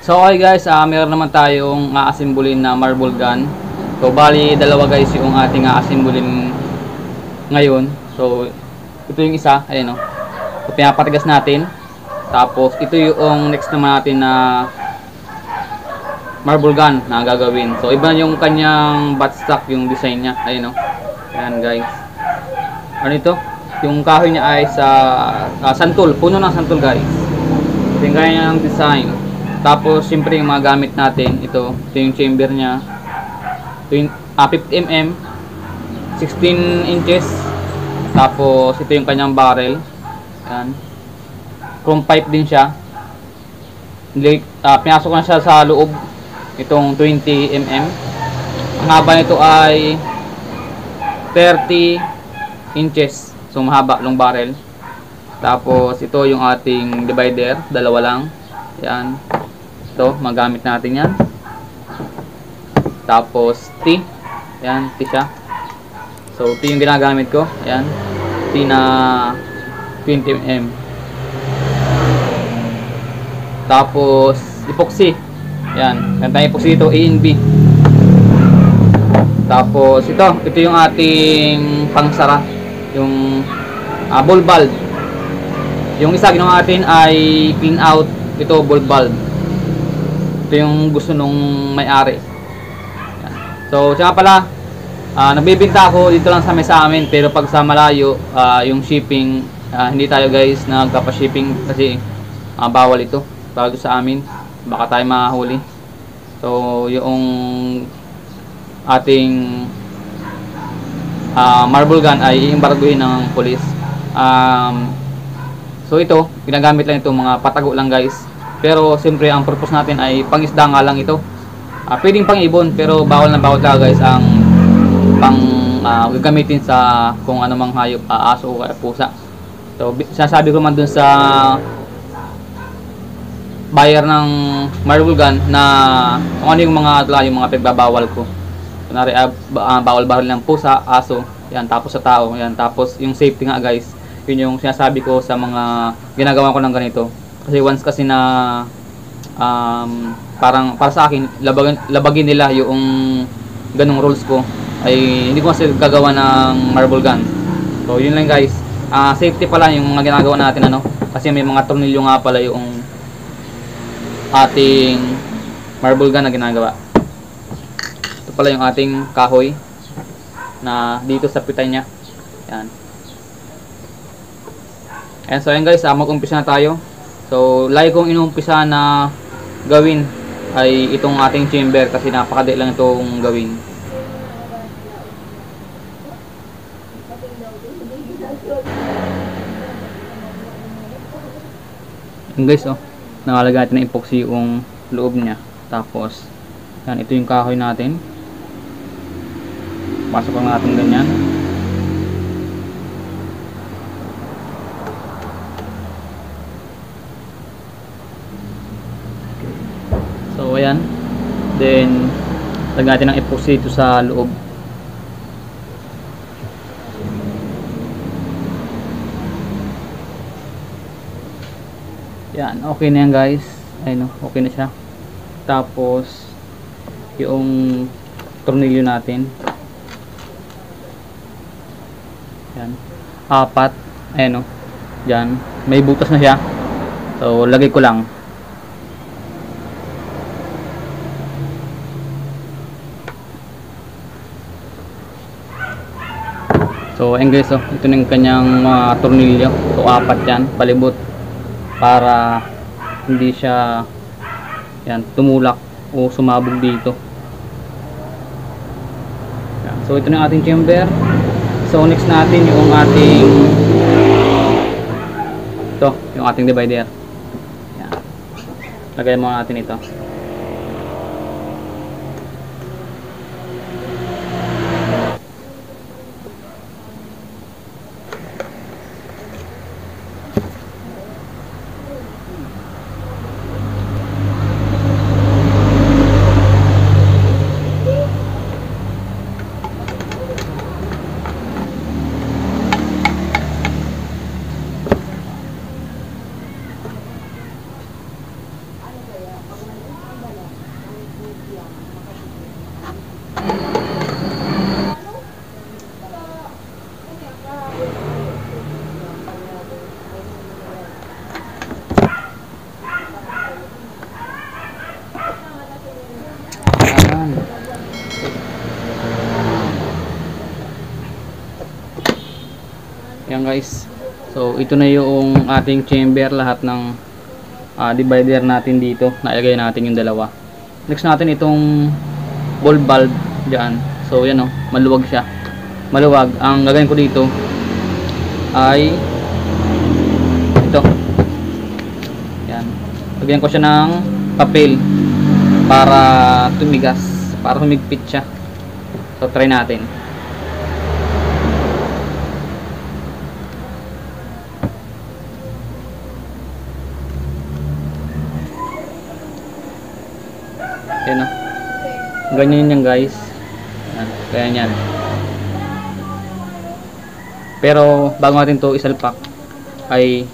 So okay guys, meron naman tayong aasimbulin na marble gun. So bali dalawa guys yung ating aasimbulin ngayon. So ito yung isa, ayan o. So pinapatigas natin. Tapos ito yung next naman natin na marble gun na gagawin. So iba yung kanyang buttstock, yung design niya, ayan o. Ayan guys. Ano ito? Yung kahoy niya ay sa santol, puno ng santol guys. Ito yung kanyang design. Tapos, siyempre yung mga gamit natin, ito yung chamber niya. Ito yung 50mm, 16 inches. Tapos, ito yung kanyang barrel. Ayan. Chrome pipe din siya. Pinasok ko na siya sa loob. Itong 20mm. Ang haba nito ay 30 inches. So, mahaba long barrel. Tapos, ito yung ating divider. Dalawa lang. Ayan. Ito, magamit natin yan. Tapos, T. Ayan, T siya. So, T yung ginagamit ko. Ayan. T na 20mm. Tapos, epoxy. Ayan. Ganda epoxy dito, A and B. Tapos, ito yung ating pangsara. Yung ball valve. Yung isa ginawa natin ay pin out. Ito, ball valve. Ito yung gusto nung may-ari. So, siya pala, nagbibinta ako dito lang sa amin, pero pag sa malayo, yung shipping, hindi tayo guys nagpapa-shipping kasi bawal ito bago sa amin, baka tayo mahuli. So, yung ating marble gun ay iimbarguhin ng police. So, ito, ginagamit lang itong mga patago lang guys. Pero siyempre ang purpose natin ay pangisda nga lang ito. Pwedeng pang ibon pero bawal na bawal talaga guys ang pang gagamitin sa kung anumang hayop, aso o pusa. So sinasabi ko man dun sa buyer ng marble gun na kung ano yung mga pagbabawal ko. Kunwari bawal baril ng pusa, aso, yan, tapos sa tao, yan, tapos yung safety nga guys. Yun yung sinasabi ko sa mga ginagawa ko ng ganito. Kasi once kasi na parang para sa akin labagin nila yung ganung rules ko, ay hindi ko kasi gagawa ng marble gun. So yun lang guys. Safety pala yung mga ginagawa natin kasi may mga tornilyo nga pala yung ating marble gun na ginagawa. Ito pala yung ating kahoy na dito sa pitay niya. Yan. And so yan guys, mag-umpisa na tayo. So, lagi kong inumpisa na gawin ay itong ating chamber kasi napakadali lang itong gawin. Yan guys, nakalagay natin ng epoxy yung loob niya. Tapos, yan, ito yung kahoy natin. Pasok lang natin ganyan. So ayan, then lagyan natin ng epoxy dito sa loob. Yan, okay na yan guys. Ayun, okay na siya. Tapos yung tornilyo natin, yan, 4. Ayun, dyan, may butas na siya. So lagay ko lang. So ayun guys, ito na yung kanyang tornilyo. So 4 yan, palibot, para hindi siya yan tumulak o sumabog dito. Yan. So ito na yung ating chamber. So next natin yung ating yung ating divider. Yan. Lagay mo natin ito. Yan. Yan guys. So ito na yung ating chamber, lahat ng divider natin dito. Nailagay natin yung dalawa. Next natin itong ball valve dyan. So yan o, maluwag siya. Maluwag. Ang gagawin ko dito ay ito. Yan. Lagyan ko siya ng papel para tumigas, para humigpit siya. So try natin. Yan o. Ganyan yan guys. Yan. Kaya yan. Pero bago natin to isalpak ay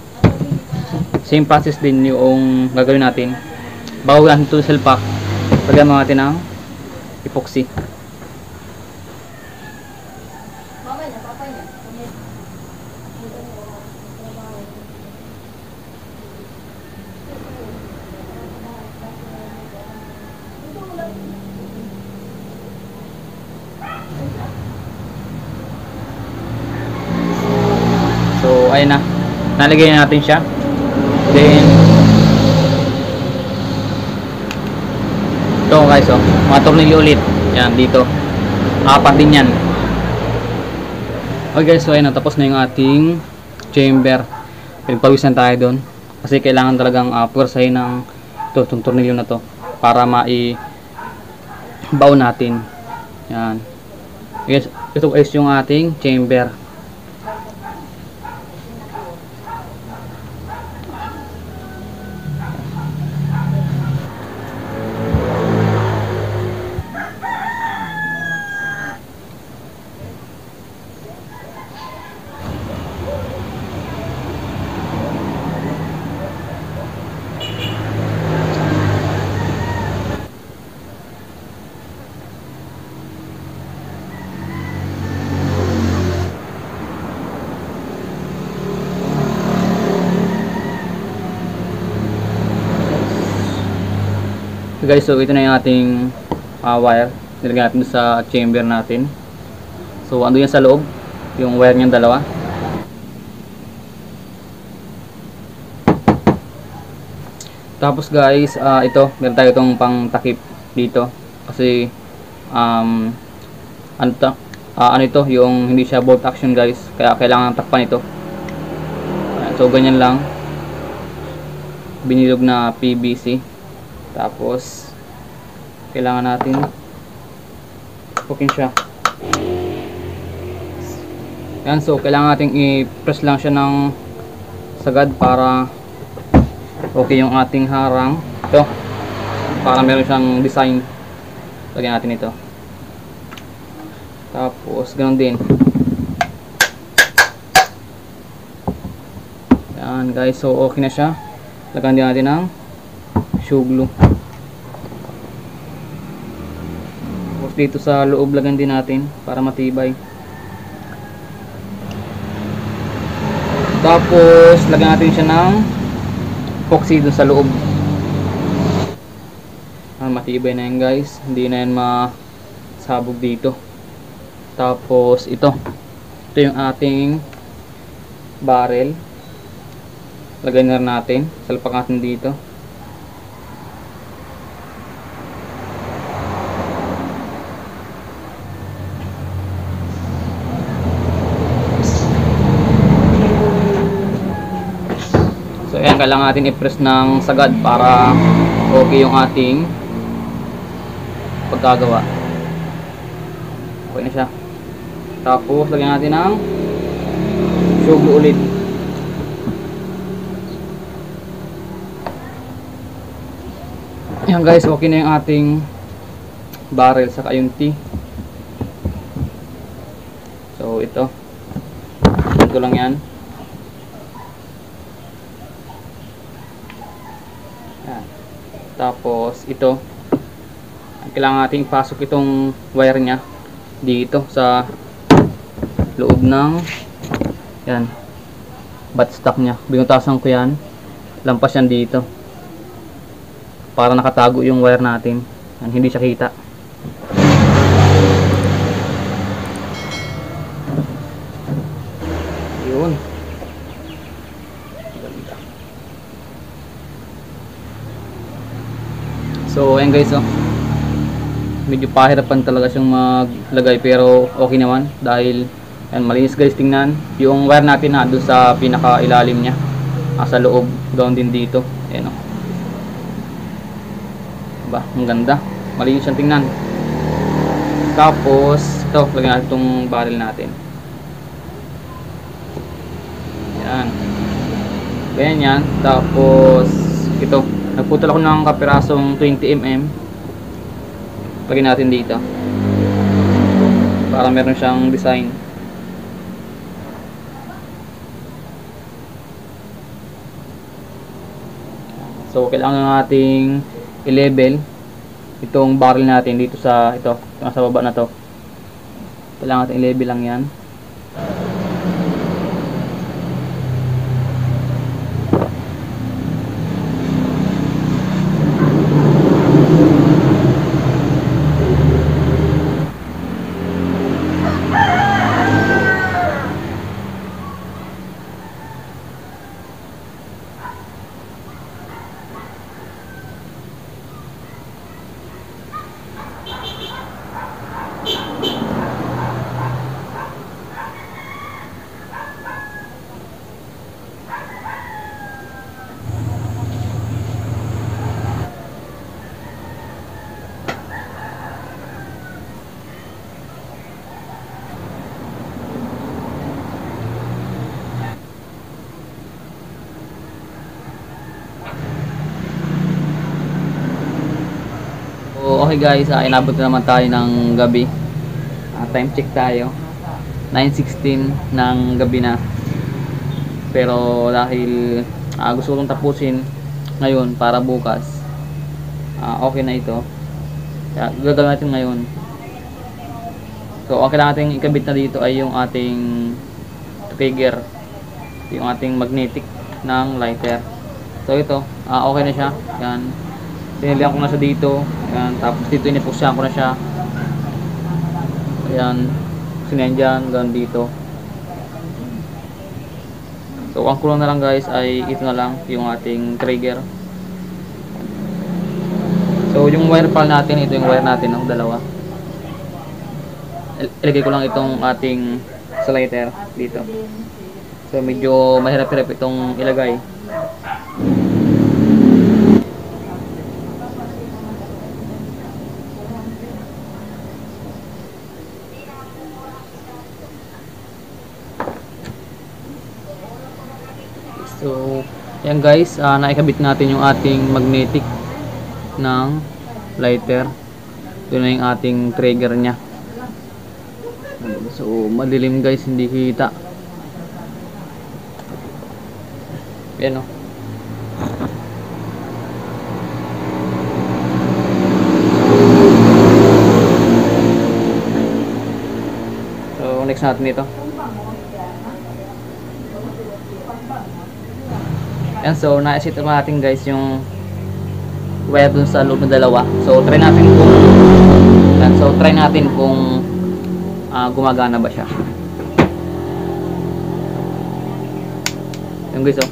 same process din yung gagawin natin. Bago natin to isalpak, lagyan natin ng epoxy. So ayun na, nalagay na natin siya. Then ito guys, oh, mga tornilyo ulit yan dito, apat din yan. Okay guys, so ayun na, tapos na yung ating chamber. Pinagpawisan tayo doon kasi kailangan talagang pwersahin ng itong tornilyo na to para mai-bow natin. Yan guys, ito guys yung ating chamber. So guys, so ito na yung ating wire. Nilagay natin sa chamber natin. So ando yan sa loob, yung wire niyang dalawa. Tapos guys, ito, meron tayo itong pang takip dito. Kasi ano ito, yung hindi siya bolt action guys. Kaya kailangan takpan ito. So ganyan lang. Binilog na PVC. Tapos kailangan natin pukin siya. Yan, so kailangan natin i-press lang siya ng sagad para okay yung ating harang. Ito, para meron siyang design. Lagyan natin ito. Tapos ganoon din. Yan guys, so okay na siya. Lagyan din natin ng shoe glue. Tapos dito sa loob lagyan din natin para matibay. Tapos lagyan natin siya ng epoxy doon sa loob. Matibay na yan guys, hindi na yan masabog dito. Tapos ito yung ating barrel. Lagyan na natin, salpak natin dito. So ayan, kailangan natin i-press ng sagad para okay yung ating pagkagawa. Okay na siya. Tapos lagyan natin ng shoe glue ulit. Ayan guys, okay na yung ating barrel saka yung T. So ito lang yan. Ayan. Tapos ito, kailangan nating pasok itong wire nya dito sa loob ng yan buttstock nya. Binutasan ko yan, lampas yan dito para nakatago yung wire natin. Yan, hindi siya kita. So ayan guys, oh. Medyo pahirapan talaga siyang maglagay pero okay naman dahil ayan, malinis guys tingnan. Yung wire natin na doon sa pinaka ilalim niya, sa loob, doon din dito. Ayan, oh. Diba? Ang ganda. Malinis siyang tingnan. Tapos ito, lagyan natin itong barrel natin. Yan. Ganyan yan. Tapos ito, nagputol ako ng kapirasong 20mm. Lagyan natin dito para meron siyang design. So kailangan nating i-level itong barrel natin dito sa ito, nasa baba na to. Kailangan natin i-level lang yan. Okay guys, inabot na naman tayo ng gabi. Time check tayo. 9:16 ng gabi na. Pero dahil gusto kong tapusin ngayon para bukas, okay na ito. Kaya gagawin natin ngayon. So okay lang natin ikabit na dito ay yung ating trigger, yung ating magnetic ng lighter. So ito, okay na siya. Yan. Sinilihan ko na siya dito. Ayan, tapos dito inipusyan ko na siya. Ayan, sinyan dyan, hanggang dito. So ang kulang na lang guys ay ito na lang, yung ating trigger. So yung wire pal natin, ito yung wire natin, dalawa. Ilagay ko lang itong ating sa lighter dito. So medyo mahirap-hirap itong ilagay. So, yan guys, naikabit natin yung ating magnetic ng lighter. Ito na yung ating trigger nya. So, madilim guys, hindi kita. Yan o. So, next natin ito. Yan, so na-set up natin guys yung wire dun sa loob ng dalawa. So try natin kung gumagana ba siya. Yung guys, oh.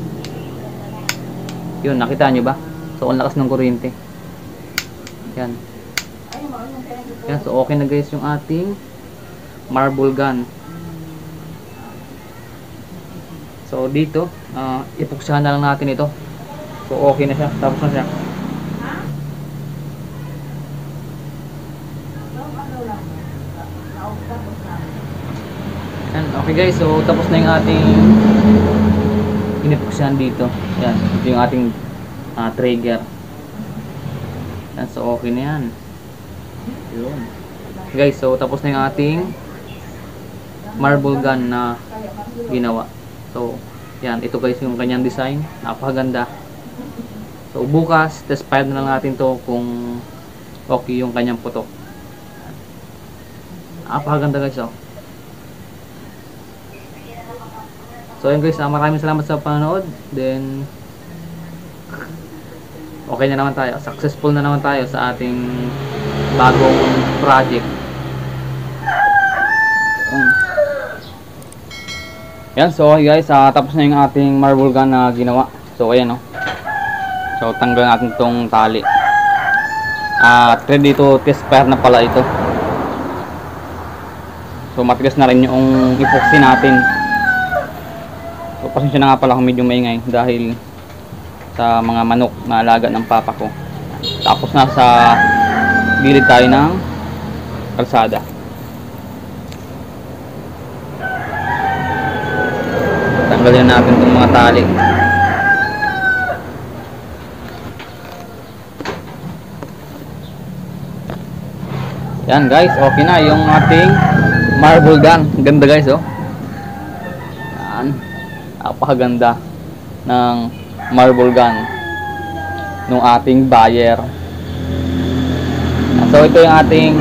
Yun, nakita nyo ba? So ang lakas ng kuryente. Yan. Yan, so okay na guys yung ating marble gun. So dito, ipuksahan na lang natin ito. So okay na siya, tapos na siya. Yan, okay guys, so tapos na yung ating inipuksahan dito. Yan, ito yung ating trigger. Yan, so okay na yan. Yun. Guys, so tapos na yung ating marble gun na ginawa. So, yan, ito guys yung kanyang design, napakaganda. So, bukas, test file na lang natin to kung okay yung kanyang putok. Napakaganda guys, oh. So, yan guys, maraming salamat sa panonood. Then, okay na naman tayo, successful na naman tayo sa ating bagong project. Yan, so guys, tapos na yung ating marble gun na ginawa. So ayan, oh. So tanggal natin tong tali. At ready to test fire na pala ito. So matigas na rin yung epoxy natin. So pasensya na nga pala kung medyo maingay dahil sa mga manok na alaga ng papa ko. Tapos nasa gilid tayo ng kalsada. Tanggalin natin itong mga tali. Yan guys, okay na yung ating marble gun. Ganda guys, oh. Yan. Napakaganda ng marble gun ng ating buyer. So ito yung ating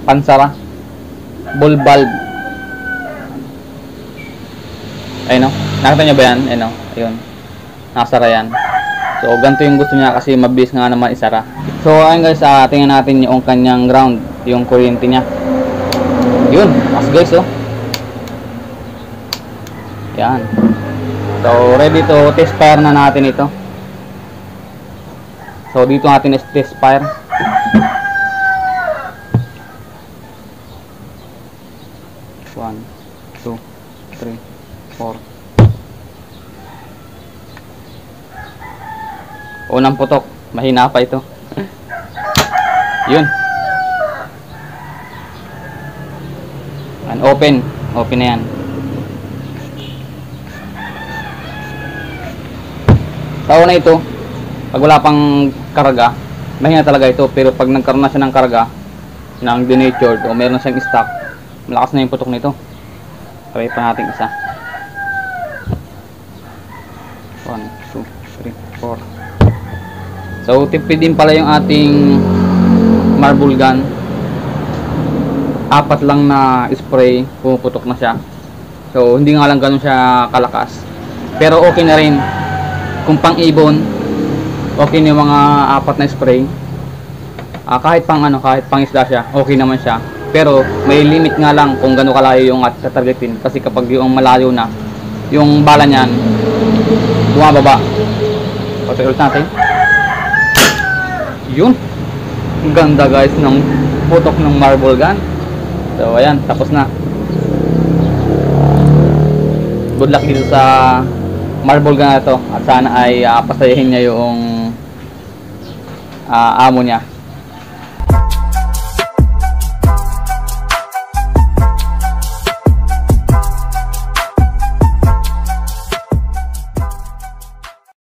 pansara ball bulb. Ayun, no? Nakita nyo ba yan? Ayun, no? Ayun. Nakasara yan. So ganito yung gusto niya kasi mabilis nga naman isara. So ayun guys, tingnan natin yung kanyang ground, yung kuryente niya. Yun, as guys, oh. Yan. So ready to test fire na natin ito. So dito natin test fire. One, two, three, four. Unang putok, mahina pa ito. Yun. And open na yan. Sa una ito, pag wala pang karga, mahina talaga ito. Pero pag nagkaroon na siya ng karga, ng denatured o meron na siyang stock, malakas na yung putok nito. Try pa natin isa. 1, 2, 3, 4. So tipid din pala yung ating marble gun. 4 lang na spray, pumuputok na siya. So hindi nga lang ganun siya kalakas. Pero okay na rin. Kung pang ibon, okay na yung mga 4 na spray. Kahit pang isda siya, okay naman siya. Pero may limit nga lang kung gaano kalayo yung at targetin. Kasi kapag yung malayo na, yung bala niyan bumababa. Pati ulit natin. Yun. Ang ganda guys ng putok ng marble gun. So ayan, tapos na. Good luck dito sa marble gun na to. At sana ay pasayahin niya yung amo niya.